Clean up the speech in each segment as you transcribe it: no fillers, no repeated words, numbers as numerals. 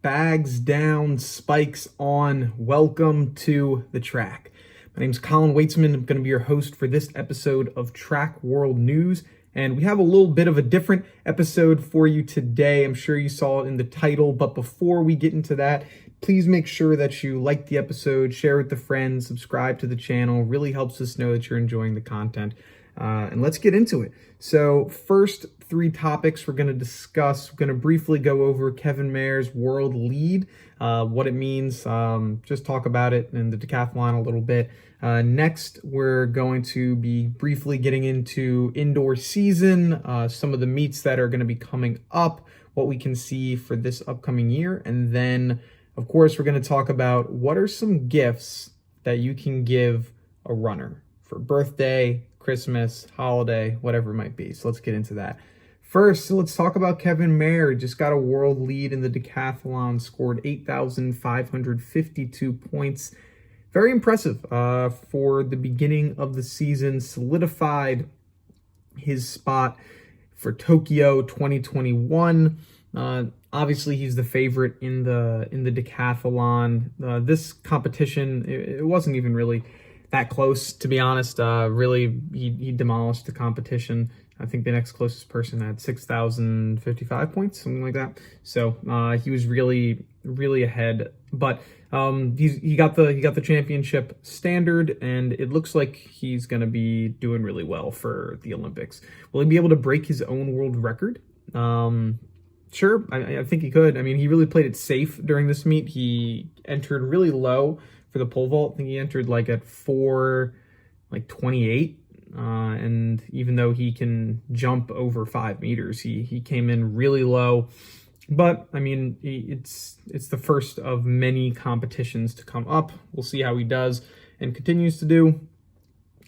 bags down, spikes on. Welcome to the track. My name's Colin Weitzman. I'm going to be your host for this episode of Track World News. And we have a little bit of a different episode for you today. I'm sure you saw it in the title. But before we get into that, please make sure that you like the episode, share with the friends, subscribe to the channel. It really helps us know that you're enjoying the content. And let's get into it. So first three topics we're going to discuss. We're going to briefly go over Kevin Mayer's world lead, what it means, just talk about it in the decathlon a little bit. Next, we're going to be briefly getting into indoor season, some of the meets that are going to be coming up, what we can see for this upcoming year. And then, of course, we're going to talk about what are some gifts that you can give a runner for birthday, Christmas, holiday, whatever it might be. So let's get into that. First, let's talk about Kevin Mayer. Just got a world lead in the decathlon, scored 8,552 points. Very impressive for the beginning of the season, solidified his spot for Tokyo 2021. Obviously, he's the favorite in the decathlon. This competition, it wasn't even really that close, to be honest. Really, he demolished the competition. I think the next closest person had 6,055 points, something like that. So he was really ahead. But he got the championship standard, and it looks like he's going to be doing really well for the Olympics. Will he be able to break his own world record? Sure, I think he could. I mean, he really played it safe during this meet. He entered really low for the pole vault. I think he entered like at 4:28, and even though he can jump over 5 meters, he came in really low. But I mean, it's the first of many competitions to come up. We'll see how he does and continues to do.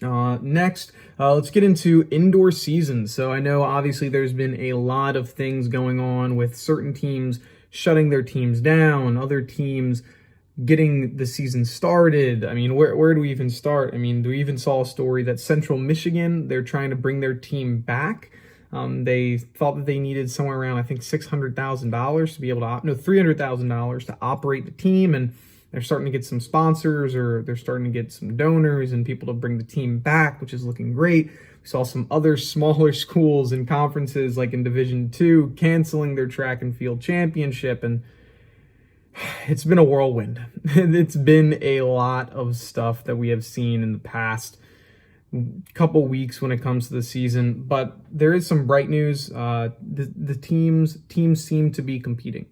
Next, let's get into indoor season. So I know obviously there's been a lot of things going on with certain teams shutting their teams down, other teams getting the season started. I mean, where do we even start? I mean, we even saw a story that Central Michigan, they're trying to bring their team back. They thought that they needed somewhere around, I think, $600,000 to be able to, $300,000 to operate the team. And they're starting to get some sponsors, or they're starting to get some donors and people to bring the team back, which is looking great. We saw some other smaller schools and conferences like in Division II canceling their track and field championship, and it's been a whirlwind. It's been a lot of stuff that we have seen in the past couple weeks when it comes to the season, but there is some bright news. The teams seem to be competing.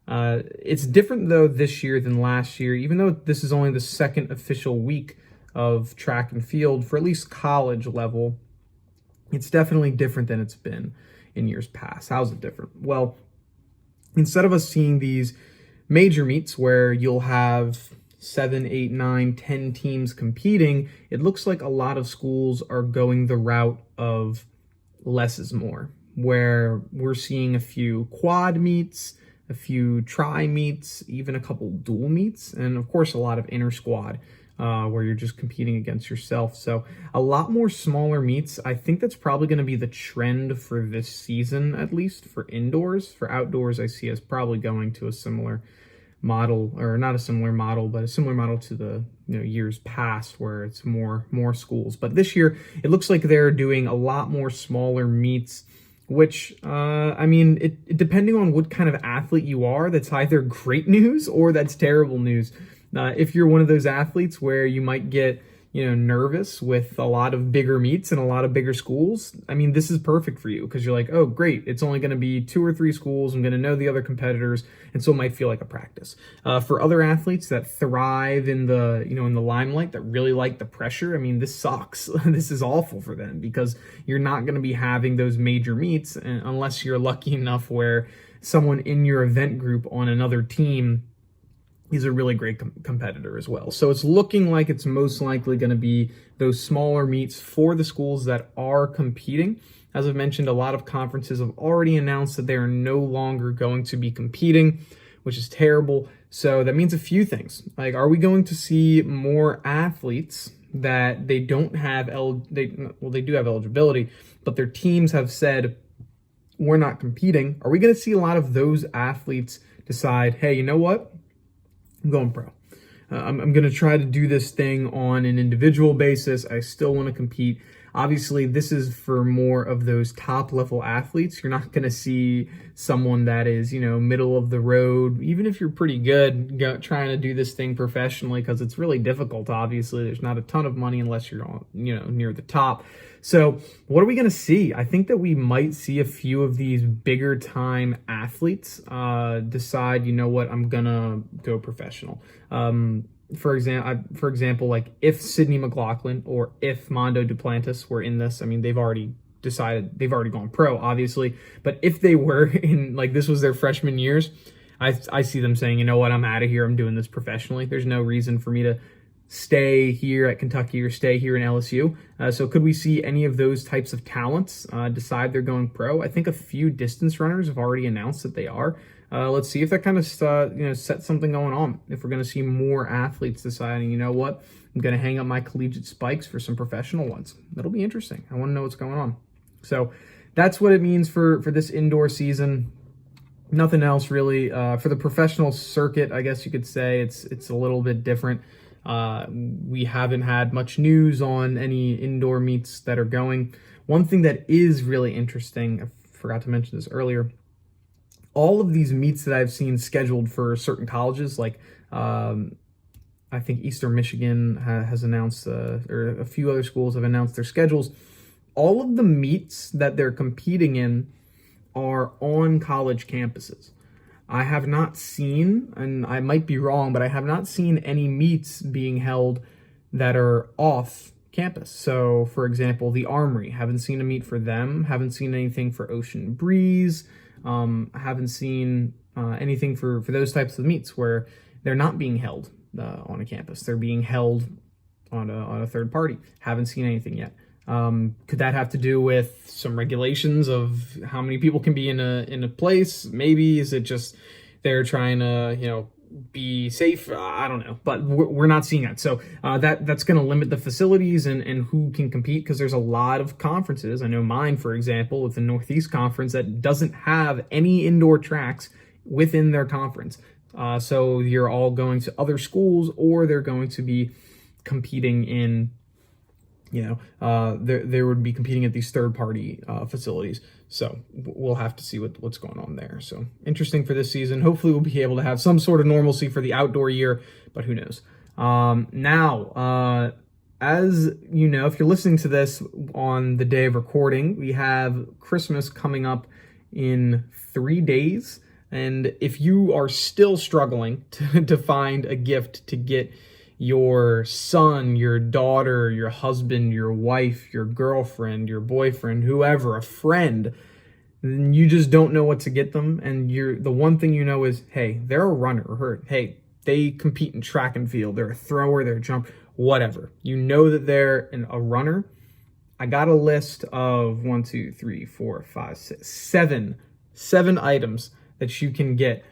It's different though this year than last year, even though this is only the second official week of track and field for at least college level. It's definitely different than it's been in years past. How's it different? Well, instead of us seeing these major meets where you'll have 7, 8, 9, 10 teams competing, it looks like a lot of schools are going the route of less is more, where we're seeing a few quad meets, a few tri meets, even a couple dual meets, and of course a lot of inter squad where you're just competing against yourself. So a lot more smaller meets. I think that's probably going to be the trend for this season, at least for indoors. For outdoors, I see us probably going to a similar model, or not a similar model, but a similar model to the years past, where it's more schools. But this year, it looks like they're doing a lot more smaller meets, which, I mean, it depending on what kind of athlete you are, that's either great news or that's terrible news. If you're one of those athletes where you might get, nervous with a lot of bigger meets and a lot of bigger schools, I mean, this is perfect for you, because you're like, oh, great, it's only going to be 2 or 3 schools. I'm going to know the other competitors, and so it might feel like a practice. For other athletes that thrive in the, in the limelight, that really like the pressure, I mean, this sucks. This is awful for them, because you're not going to be having those major meets unless you're lucky enough where someone in your event group on another team is a really great competitor as well. So it's looking like it's most likely going to be those smaller meets for the schools that are competing. As I've mentioned, a lot of conferences have already announced that they are no longer going to be competing, which is terrible. So that means a few things. Like, are we going to see more athletes that they don't have, they do have eligibility, but their teams have said, we're not competing, are we going to see a lot of those athletes decide, hey, you know what? I'm going pro. I'm going to try to do this thing on an individual basis. I still want to compete. Obviously, this is for more of those top level athletes. You're not going to see someone that is, middle of the road, even if you're pretty good, trying to do this thing professionally, because it's really difficult. Obviously, there's not a ton of money unless you're on, near the top. So what are we going to see? I think that we might see a few of these bigger time athletes decide, you know what, I'm going to go professional. For example, like if Sydney McLaughlin or if Mondo Duplantis were in this, I mean, they've already gone pro, obviously. But if they were in, like, this was their freshman years, I see them saying, you know what, I'm out of here. I'm doing this professionally. There's no reason for me to stay here at Kentucky or stay here in LSU. So could we see any of those types of talents decide they're going pro? I think a few distance runners have already announced that they are. Let's see if that kind of sets something going on. If we're going to see more athletes deciding, you know what, I'm going to hang up my collegiate spikes for some professional ones. That'll be interesting. I want to know what's going on. So that's what it means for this indoor season. Nothing else really. For the professional circuit, I guess you could say it's a little bit different. We haven't had much news on any indoor meets that are going. One thing that is really interesting, I forgot to mention this earlier, all of these meets that I've seen scheduled for certain colleges, like I think Eastern Michigan has announced, or a few other schools have announced their schedules. All of the meets that they're competing in are on college campuses. I have not seen, and I might be wrong, but I have not seen any meets being held that are off campus. So, for example, the Armory, haven't seen a meet for them, haven't seen anything for Ocean Breeze, haven't seen anything for those types of meets where they're not being held on a campus. They're being held on a third party. Haven't seen anything yet. Could that have to do with some regulations of how many people can be in a place? Maybe. Is it just they're trying to, be safe? I don't know, but we're not seeing that. So that's going to limit the facilities and who can compete, because there's a lot of conferences. I know mine, for example, with the Northeast Conference, that doesn't have any indoor tracks within their conference. So you're all going to other schools, or they're going to be competing in, they would be competing at these third-party facilities. So we'll have to see what's going on there. So interesting for this season. Hopefully we'll be able to have some sort of normalcy for the outdoor year, but who knows? Now, as you know, if you're listening to this on the day of recording, we have Christmas coming up in 3 days. And if you are still struggling to find a gift to get your son, your daughter, your husband, your wife, your girlfriend, your boyfriend, whoever, a friend, and you just don't know what to get them, and the one thing you know is, hey, they're a runner, or hey, they compete in track and field, they're a thrower, they're a jumper, whatever. You know that they're a runner. I got a list of 1, 2, 3, 4, 5, 6, 7 items that you can get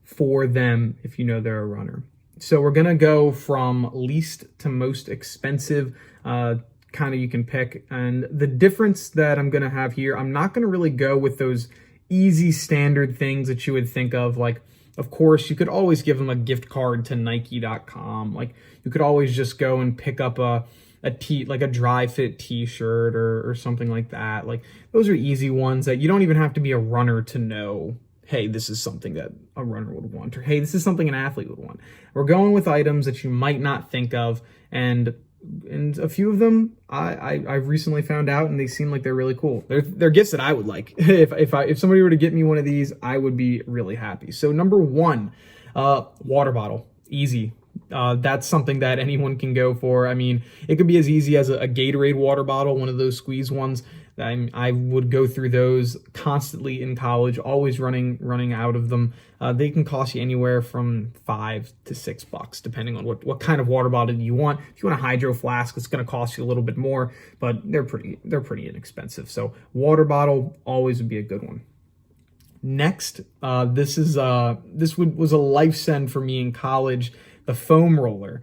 for them if you know they're a runner. So we're going to go from least to most expensive, kind of you can pick. And the difference that I'm going to have here, I'm not going to really go with those easy standard things that you would think of. Like, of course, you could always give them a gift card to Nike.com. Like, you could always just go and pick up a dry fit t-shirt or something like that. Like, those are easy ones that you don't even have to be a runner to know, hey, this is something that a runner would want, or hey, this is something an athlete would want. We're going with items that you might not think of, and a few of them I've recently found out, and they seem like they're really cool. They're gifts that I would like. If somebody were to get me one of these, I would be really happy. So number 1, water bottle, easy. That's something that anyone can go for. I mean, it could be as easy as a Gatorade water bottle, one of those squeeze ones. I would go through those constantly in college, always running out of them. They can cost you anywhere from $5 to $6, depending on what kind of water bottle you want. If you want a hydro flask, it's going to cost you a little bit more, but they're pretty inexpensive. So water bottle always would be a good one. Next, this was a life send for me in college. The foam roller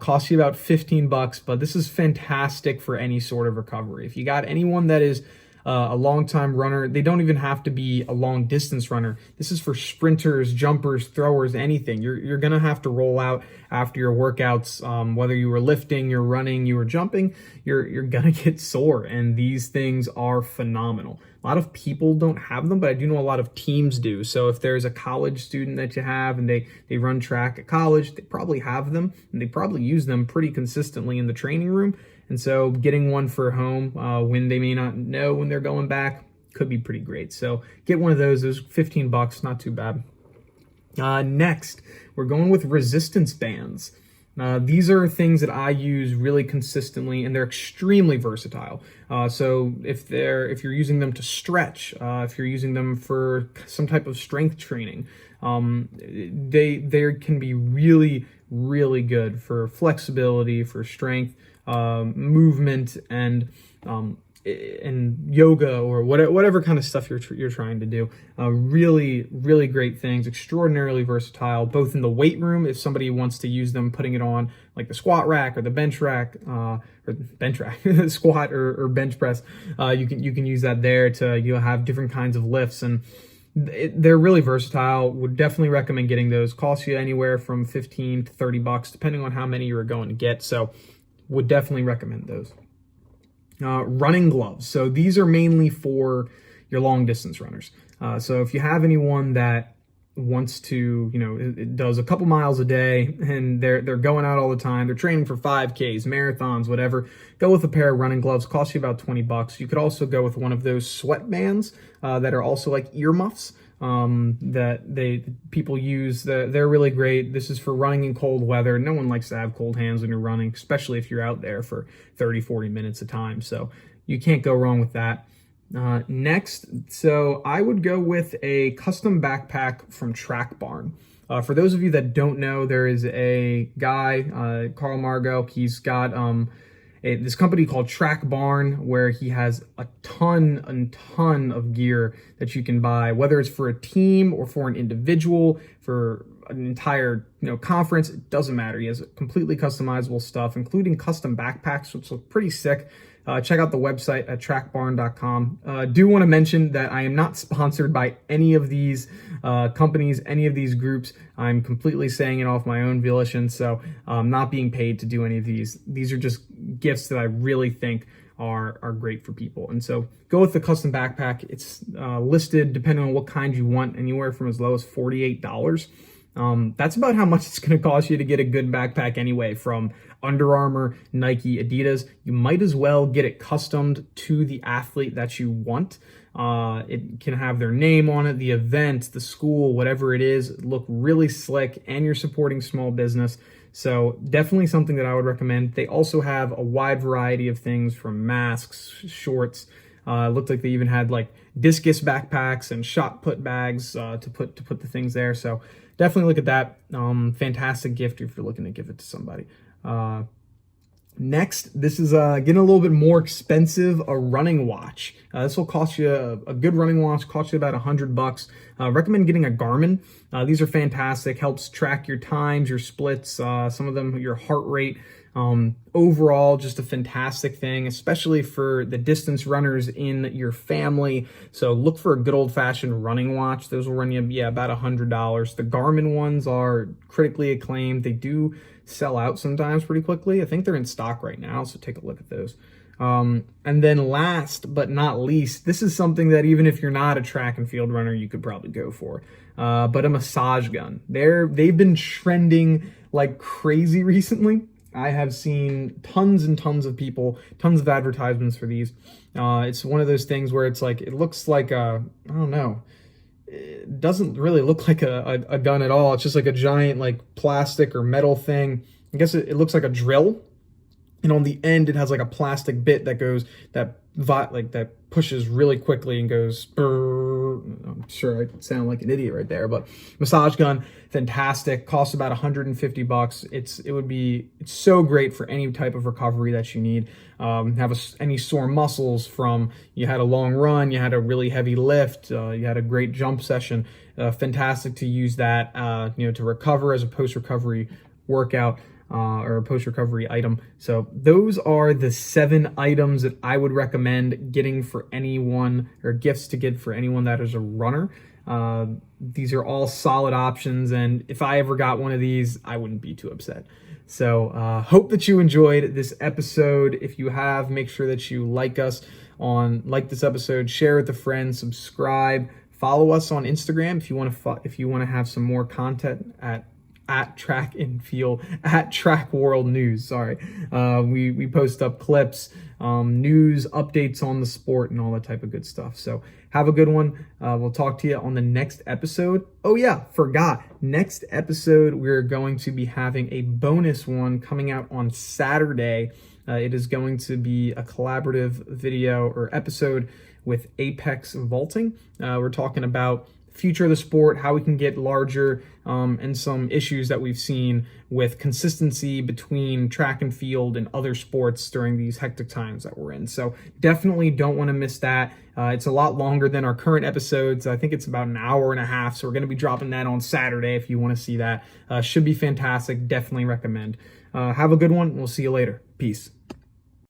costs you about $15, but this is fantastic for any sort of recovery. If you got anyone that is a long time runner. They don't even have to be a long distance runner. This is for sprinters, jumpers, throwers, anything. You're gonna have to roll out after your workouts, whether you were lifting, you're running, you were jumping, you're gonna get sore, and these things are phenomenal. A lot of people don't have them, but I do know a lot of teams do. So if there's a college student that you have and they run track at college, they probably have them, and they probably use them pretty consistently in the training room. And so getting one for home when they may not know when they're going back could be pretty great. So get one of those. Those $15, not too bad. Next, we're going with resistance bands. These are things that I use really consistently, and they're extremely versatile. So if you're using them to stretch, if you're using them for some type of strength training, they can be really, really good for flexibility, for strength, movement, and yoga, or whatever kind of stuff you're trying to do. Really, really great things, extraordinarily versatile, both in the weight room, if somebody wants to use them, putting it on like the squat rack or the bench rack, squat or bench press. You can use that there to have different kinds of lifts, and they're really versatile. Would definitely recommend getting those. Cost you anywhere from $15 to $30, depending on how many you're going to get. So would definitely recommend those. Running gloves. So these are mainly for your long distance runners. So if you have anyone that wants to, it does a couple miles a day and they're going out all the time, they're training for 5Ks, marathons, whatever, go with a pair of running gloves. Cost you about $20. You could also go with one of those sweatbands that are also like earmuffs. That people use. They're really great. This is for running in cold weather. No one likes to have cold hands when you're running, especially if you're out there for 30-40 minutes a time. So you can't go wrong with that. Next, so I would go with a custom backpack from Track Barn. For those of you that don't know, there is a guy, Carl Margo. He's got this company called Track Barn, where he has a ton of gear that you can buy, whether it's for a team or for an individual, for an entire conference. It doesn't matter. He has completely customizable stuff, including custom backpacks, which look pretty sick. Check out the website at trackbarn.com. Do want to mention that I am not sponsored by any of these companies, any of these groups. I'm completely saying it off my own volition, so I'm not being paid to do any of these. These are just gifts that I really think are great for people. And so go with the custom backpack. It's listed, depending on what kind you want, anywhere from as low as $48. That's about how much it's going to cost you to get a good backpack anyway, from Under Armour, Nike, Adidas. You might as well get it customed to the athlete that you want. It can have their name on it, the event, the school, whatever it is, look really slick, and you're supporting small business. So definitely something that I would recommend. They also have a wide variety of things, from masks, shorts. It looked like they even had like discus backpacks and shot put bags to put the things there. So definitely look at that. Fantastic gift if you're looking to give it to somebody. Next, this is getting a little bit more expensive, a running watch. This will cost you a good running watch, cost you about $100. Recommend getting a Garmin. These are fantastic, helps track your times, your splits, some of them, your heart rate. Overall, just a fantastic thing, especially for the distance runners in your family. So look for a good old-fashioned running watch. Those will run you, about $100. The Garmin ones are critically acclaimed. They do sell out sometimes pretty quickly. I think they're in stock right now, so take a look at those. And then last but not least, this is something that even if you're not a track and field runner, you could probably go for. But a massage gun. They've been trending like crazy recently. I have seen tons and tons of people, tons of advertisements for these. It's one of those things where it's like, it looks like I don't know. It doesn't really look like a gun at all. It's just like a giant like plastic or metal thing. I guess it looks like a drill. And on the end, it has like a plastic bit that goes, that pushes really quickly and goes, brrr. I'm sure I sound like an idiot right there, but massage gun, fantastic. Costs about $150. It's so great for any type of recovery that you need. Any sore muscles from, you had a long run, you had a really heavy lift, you had a great jump session. Fantastic to use that, to recover as a post-recovery workout. or a post-recovery item. So those are the 7 items that I would recommend getting for anyone, or gifts to get for anyone that is a runner. These are all solid options, and if I ever got one of these, I wouldn't be too upset. So hope that you enjoyed this episode. If you have, make sure that you like this episode, share with a friend, subscribe, follow us on Instagram if you want to have some more content at Track and Field, at Track World News. Sorry, we post up clips, news, updates on the sport, and all that type of good stuff. So have a good one. We'll talk to you on the next episode. Oh yeah, forgot. Next episode, we're going to be having a bonus one coming out on Saturday. It is going to be a collaborative video or episode with Apex Vaulting. We're talking about future of the sport, how we can get larger, and some issues that we've seen with consistency between track and field and other sports during these hectic times that we're in. So definitely don't want to miss that. It's a lot longer than our current episodes. I think it's about an hour and a half. So we're going to be dropping that on Saturday if you want to see that. Should be fantastic. Definitely recommend. Have a good one. We'll see you later. Peace.